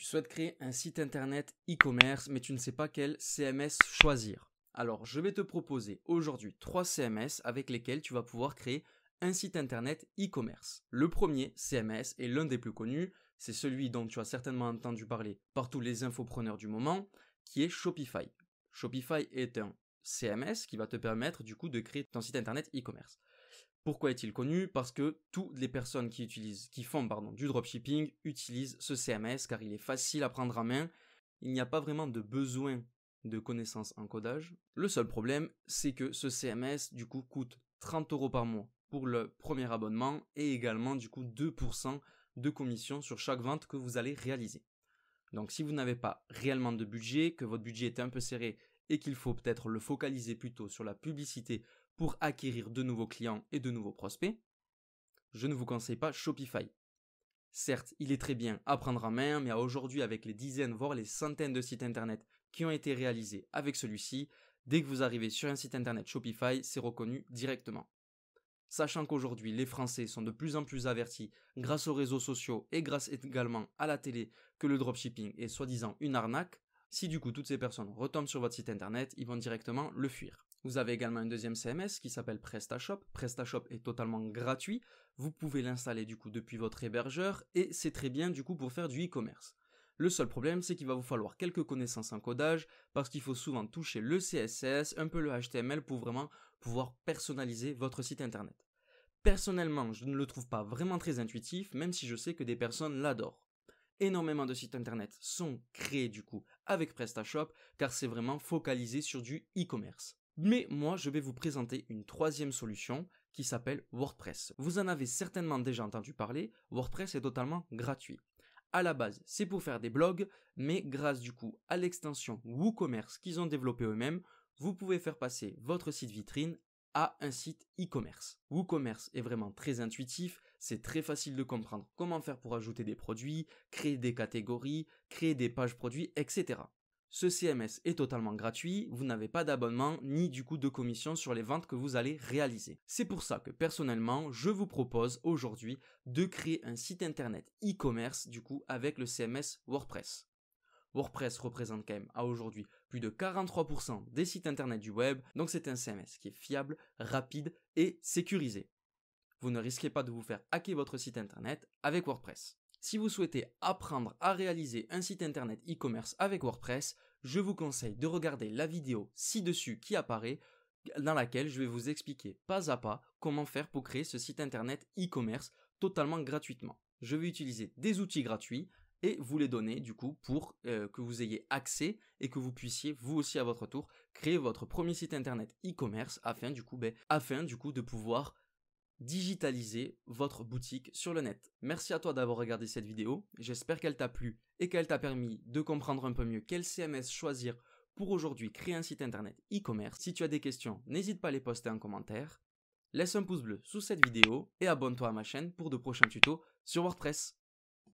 Tu souhaites créer un site internet e-commerce, mais tu ne sais pas quel CMS choisir. Alors, je vais te proposer aujourd'hui 3 CMS avec lesquels tu vas pouvoir créer un site internet e-commerce. Le premier CMS est l'un des plus connus, c'est celui dont tu as certainement entendu parler par tous les infopreneurs du moment, qui est Shopify. Shopify est un CMS qui va te permettre du coup de créer ton site internet e-commerce. Pourquoi est-il connu? Parce que toutes les personnes qui font du dropshipping utilisent ce CMS car il est facile à prendre en main. Il n'y a pas vraiment de besoin de connaissances en codage. Le seul problème, c'est que ce CMS du coup coûte 30 € par mois pour le premier abonnement et également du coup 2% de commission sur chaque vente que vous allez réaliser. Donc si vous n'avez pas réellement de budget, que votre budget est un peu serré et qu'il faut peut-être le focaliser plutôt sur la publicité pour acquérir de nouveaux clients et de nouveaux prospects, je ne vous conseille pas Shopify. Certes, il est très bien à prendre en main, mais aujourd'hui avec les dizaines voire les centaines de sites internet qui ont été réalisés avec celui-ci, dès que vous arrivez sur un site internet Shopify, c'est reconnu directement. Sachant qu'aujourd'hui les Français sont de plus en plus avertis grâce aux réseaux sociaux et grâce également à la télé que le dropshipping est soi-disant une arnaque, si du coup toutes ces personnes retombent sur votre site internet, ils vont directement le fuir. Vous avez également un deuxième CMS qui s'appelle PrestaShop. PrestaShop est totalement gratuit. Vous pouvez l'installer du coup depuis votre hébergeur et c'est très bien du coup pour faire du e-commerce. Le seul problème, c'est qu'il va vous falloir quelques connaissances en codage parce qu'il faut souvent toucher le CSS, un peu le HTML pour vraiment pouvoir personnaliser votre site internet. Personnellement, je ne le trouve pas vraiment très intuitif, même si je sais que des personnes l'adorent. Énormément de sites internet sont créés du coup avec PrestaShop car c'est vraiment focalisé sur du e-commerce. Mais moi, je vais vous présenter une troisième solution qui s'appelle WordPress. Vous en avez certainement déjà entendu parler, WordPress est totalement gratuit. À la base, c'est pour faire des blogs, mais grâce du coup à l'extension WooCommerce qu'ils ont développé eux-mêmes, vous pouvez faire passer votre site vitrine à un site e-commerce. WooCommerce est vraiment très intuitif, c'est très facile de comprendre comment faire pour ajouter des produits, créer des catégories, créer des pages produits, etc. Ce CMS est totalement gratuit, vous n'avez pas d'abonnement ni du coup de commission sur les ventes que vous allez réaliser. C'est pour ça que personnellement, je vous propose aujourd'hui de créer un site internet e-commerce du coup avec le CMS WordPress. WordPress représente quand même à aujourd'hui plus de 43% des sites internet du web, donc c'est un CMS qui est fiable, rapide et sécurisé. Vous ne risquez pas de vous faire hacker votre site internet avec WordPress. Si vous souhaitez apprendre à réaliser un site internet e-commerce avec WordPress, je vous conseille de regarder la vidéo ci-dessus qui apparaît, dans laquelle je vais vous expliquer pas à pas comment faire pour créer ce site internet e-commerce totalement gratuitement. Je vais utiliser des outils gratuits et vous les donner du coup pour que vous ayez accès et que vous puissiez vous aussi à votre tour créer votre premier site internet e-commerce afin du coup de pouvoir digitaliser votre boutique sur le net. Merci à toi d'avoir regardé cette vidéo, j'espère qu'elle t'a plu et qu'elle t'a permis de comprendre un peu mieux quel CMS choisir pour aujourd'hui créer un site internet e-commerce. Si tu as des questions, n'hésite pas à les poster en commentaire, laisse un pouce bleu sous cette vidéo et abonne-toi à ma chaîne pour de prochains tutos sur WordPress.